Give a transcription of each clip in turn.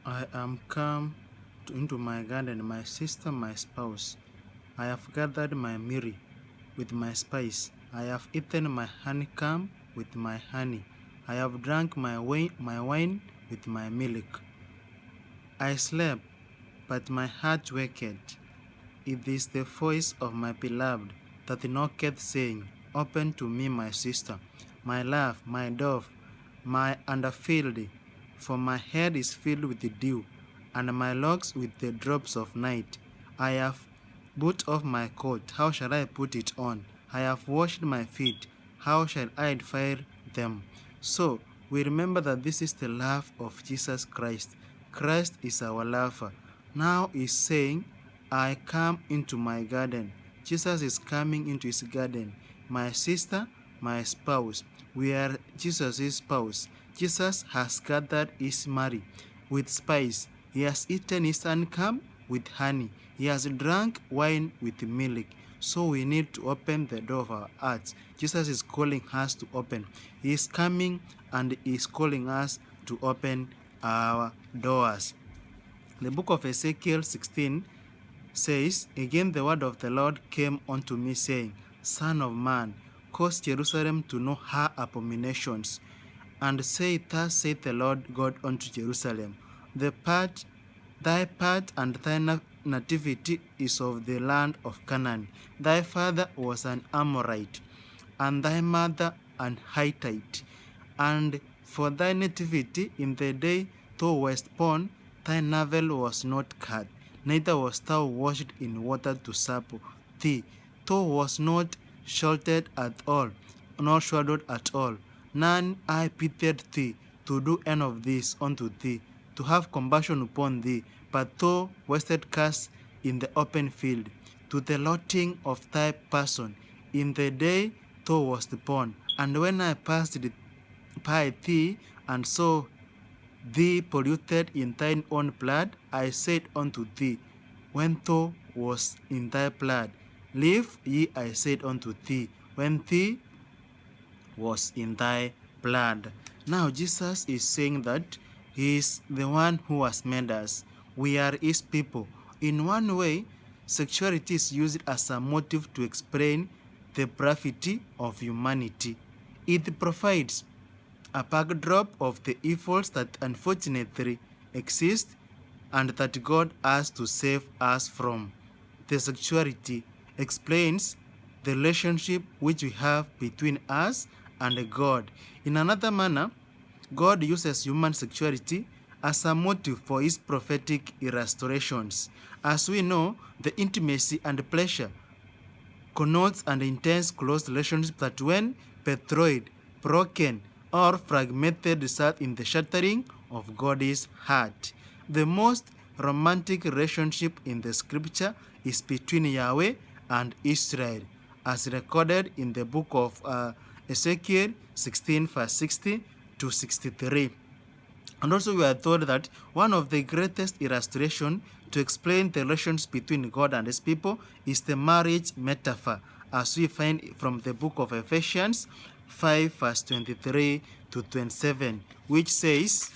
I am come into my garden, my sister, my spouse. I have gathered my myrrh with my spice. I have eaten my honeycomb with my honey. I have drunk my wine with my milk. I slept, but my heart waked. It is the voice of my beloved that knocketh, saying, Open to me, my sister, my love, my dove, my underfilled, for my head is filled with the dew, and my locks with the drops of night. I have put off my coat, how shall I put it on? I have washed my feet, how shall I fire them? So we remember that this is the love of Jesus Christ. Christ is our lover. Now he's saying, I come into my garden. Jesus is coming into his garden. My sister, my spouse. We are Jesus' spouse. Jesus has gathered his Mary with spice. He has eaten his honeycomb with honey. He has drunk wine with milk. So we need to open the door of our hearts. Jesus is calling us to open. He is coming and he is calling us to open our doors. The book of Ezekiel 16 says, Again the word of the Lord came unto me, saying, Son of man, cause Jerusalem to know her abominations, and say, Thus saith the Lord God unto Jerusalem, Thy part and thy nativity is of the land of Canaan. Thy father was an Amorite, and thy mother an Hittite. And for thy nativity in the day thou wast born, thy navel was not cut, neither wast thou washed in water to supple thee. Thou wast not sheltered at all, nor shadowed at all. None I pitied thee to do any of this unto thee, to have compassion upon thee, but thou wastest cast in the open field, to the lotting of thy person, in the day thou wast born. And when I passed by thee, and saw thee polluted in thine own blood, I said unto thee, when thou wast in thy blood, live ye, I said unto thee, when thee was in thy blood. Now Jesus is saying that he is the one who has made us. We are his people. In one way, sexuality is used as a motive to explain the gravity of humanity. It provides a backdrop of the evils that unfortunately exist and that God has to save us from. The sexuality explains the relationship which we have between us and God. In another manner, God uses human sexuality as a motive for his prophetic illustrations. As we know, the intimacy and pleasure connotes an intense close relationship that when betrayed, broken, or fragmented result in the shattering of God's heart. The most romantic relationship in the scripture is between Yahweh and Israel, as recorded in the book of Ezekiel 16 verse 60 to 63. And also we are told that one of the greatest illustration to explain the relations between God and his people is the marriage metaphor, as we find from the book of Ephesians 5 verse 23 to 27, which says,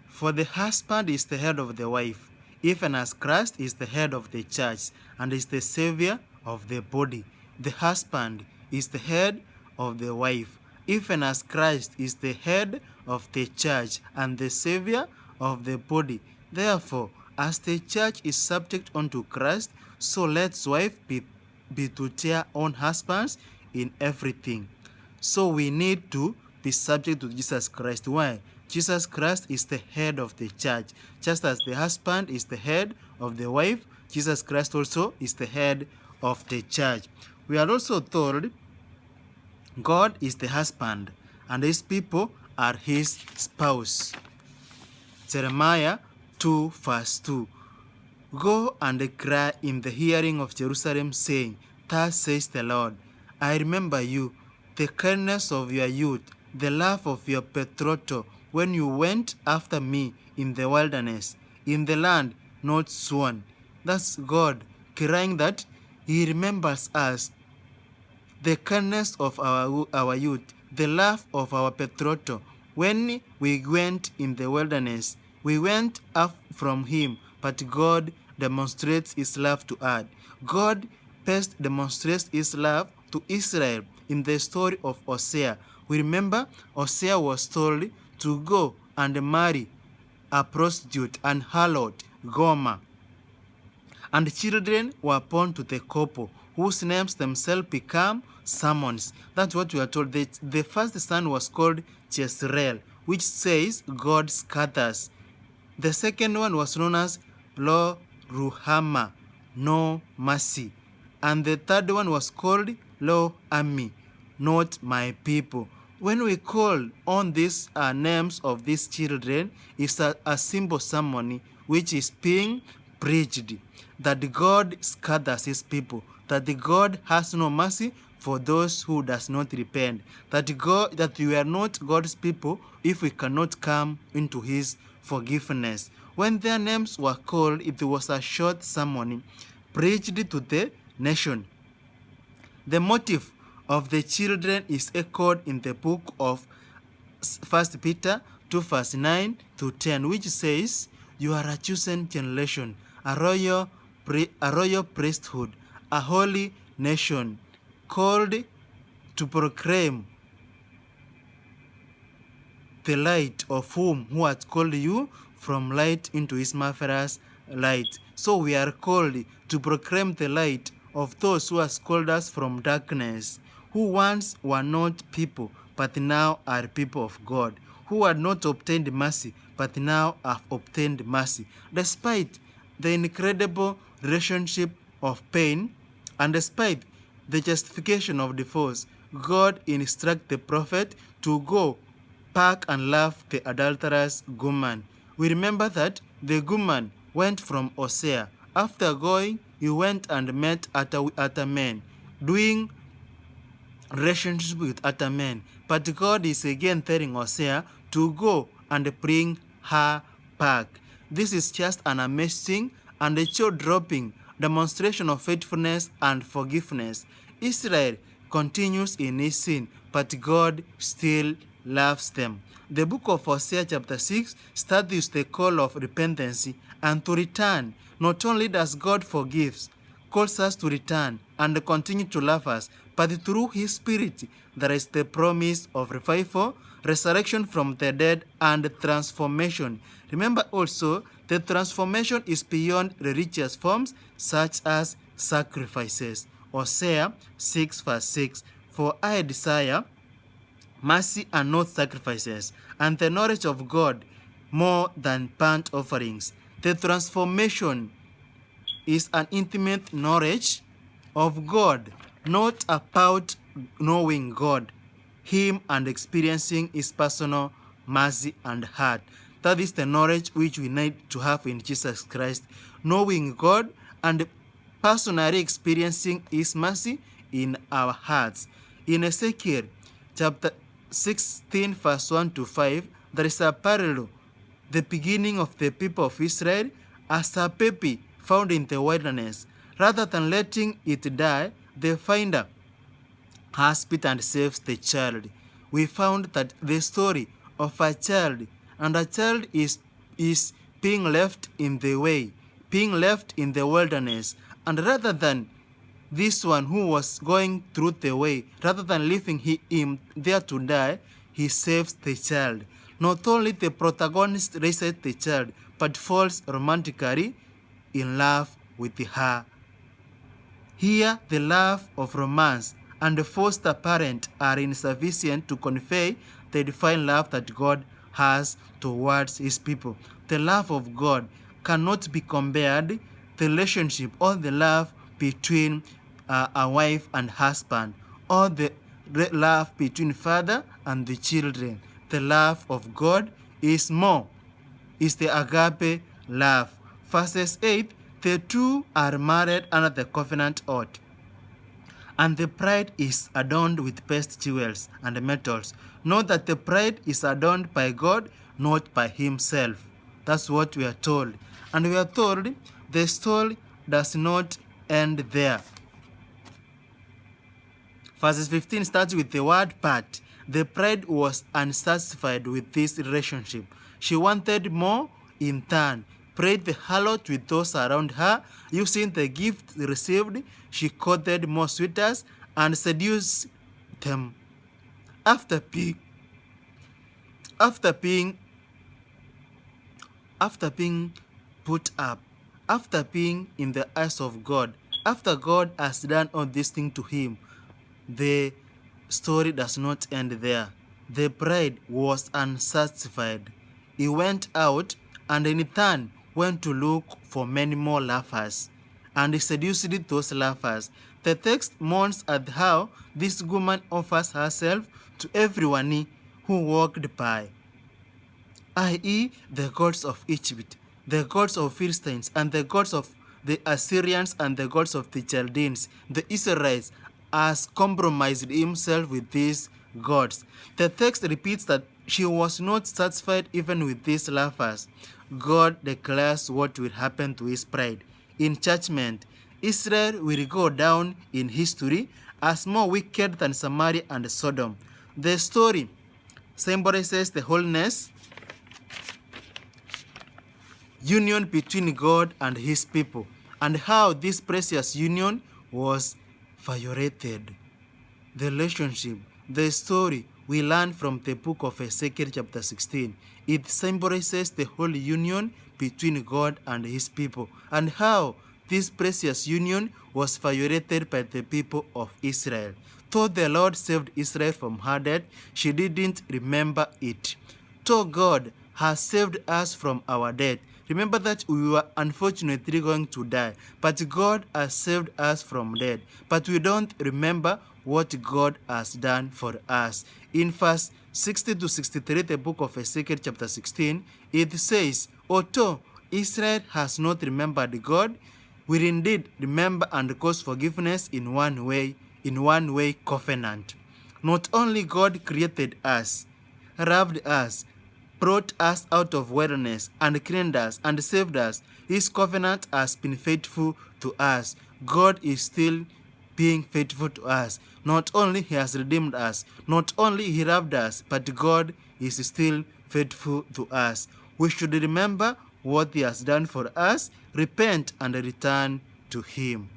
For the husband is the head of the wife, even as Christ is the head of the church and is the Savior of the body. The husband is the head of the wife, even as Christ is the head of the church and the Savior of the body. Therefore, as the church is subject unto Christ, so let wives be to their own husbands in everything. So we need to be subject to Jesus Christ. Why? Jesus Christ is the head of the church. Just as the husband is the head of the wife, Jesus Christ also is the head of the church. We are also told God is the husband and his people are his spouse. Jeremiah 2 verse 2. Go and cry in the hearing of Jerusalem, saying, Thus says the Lord, I remember you, the kindness of your youth, the love of your betrothal, when you went after me in the wilderness, in the land not sown. That's God crying that He remembers us, the kindness of our youth, the love of our betrothal. When we went in the wilderness, we went up from him, but God demonstrates his love to us. God first demonstrates his love to Israel in the story of Hosea. We remember Hosea was told to go and marry a prostitute and harlot, Gomer, and children were born to the couple, whose names themselves become sermons. That's what we are told. The first son was called Jezreel, which says God scatters. The second one was known as Lo Ruhama, no mercy. And the third one was called Lo Ami, not my people. When we call on these names of these children, it's a simple ceremony which is being preached, that God scatters his people, that God has no mercy for those who does not repent, that we are not God's people if we cannot come into his forgiveness. When their names were called, it was a short sermon preached to the nation. The motive of the children is echoed in the book of 1 Peter 2 verse 9 to 10, which says, "You are a chosen generation, a royal priesthood, a holy nation, called to proclaim the light of whom who has called you from light into his marvelous light." So we are called to proclaim the light of those who has called us from darkness, who once were not people, but now are people of God, who had not obtained mercy, but now have obtained mercy. Despite the incredible relationship of pain, and despite the justification of divorce, God instructs the prophet to go back and love the adulterous woman. We remember that the woman went from Hosea. After going, he went and met other men, doing relationship with other men. But God is again telling Hosea to go and bring her back. This is just an amazing and a jaw-dropping demonstration of faithfulness and forgiveness. Israel continues in his sin, but God still loves them. The book of Hosea chapter 6 starts with the call of repentance and to return. Not only does God forgive, calls us to return and continue to love us, but through his spirit there is the promise of revival, resurrection from the dead, and transformation. Remember also, the transformation is beyond religious forms such as sacrifices. Hosea 6 verse 6, "For I desire mercy and not sacrifices, and the knowledge of God more than burnt offerings." The transformation is an intimate knowledge of God, not about knowing God, him, and experiencing his personal mercy and heart. That is the knowledge which we need to have in Jesus Christ, knowing God and personally experiencing his mercy in our hearts. In Ezekiel chapter 16 verse 1 to 5, there is a parallel. The beginning of the people of Israel as a baby found in the wilderness. Rather than letting it die, the finder has pity and saves the child. We found that the story of a child, and a child is being left in the way, being left in the wilderness, and rather than this one who was going through the way, rather than leaving him there to die, he saves the child. Not only the protagonist raises the child, but falls romantically in love with her. Here, the love of romance and the foster parent are insufficient to convey the divine love that God has towards his people. The love of God cannot be compared. The relationship or the love between a wife and husband, or the love between father and the children. The love of God is more, is the agape love. Verses 8, "The two are married under the covenant oath, and the bride is adorned with best jewels and metals. Know that the bride is adorned by God, not by himself." That's what we are told. And we are told the story does not end there. Verses 15 starts with the word but. The bride was unsatisfied with this relationship. She wanted more in turn. Prayed the harlot with those around her. Using the gift received, she courted more suitors and seduced them. After being put up, after being in the eyes of God, after God has done all these things to him, the story does not end there. The bride was unsatisfied. He went out and in turn went to look for many more lovers, and he seduced those lovers. The text mourns at how this woman offers herself to everyone who walked by, i.e., the gods of Egypt, the gods of Philistines, and the gods of the Assyrians and the gods of the Chaldeans. The Israelites has compromised himself with these gods. The text repeats that she was not satisfied even with these lovers. God declares what will happen to his bride. In judgment, Israel will go down in history as more wicked than Samaria and Sodom. The story symbolizes the wholeness, union between God and his people, and how this precious union was violated. The relationship, the story we learn from the book of Ezekiel chapter 16. It symbolizes the holy union between God and his people, and how this precious union was violated by the people of Israel. Though the Lord saved Israel from her death, she didn't remember it. Though God has saved us from our death, remember that we were unfortunately going to die, but God has saved us from death. But we don't remember what God has done for us. In verse 60 to 63, the book of Ezekiel chapter 16, it says, although Israel has not remembered God, will indeed remember and cause forgiveness in one way covenant. Not only God created us, loved us, brought us out of wilderness, and cleaned us, and saved us, his covenant has been faithful to us. God is still being faithful to us. Not only he has redeemed us, not only he loved us, but God is still faithful to us. We should remember what he has done for us, repent and return to him.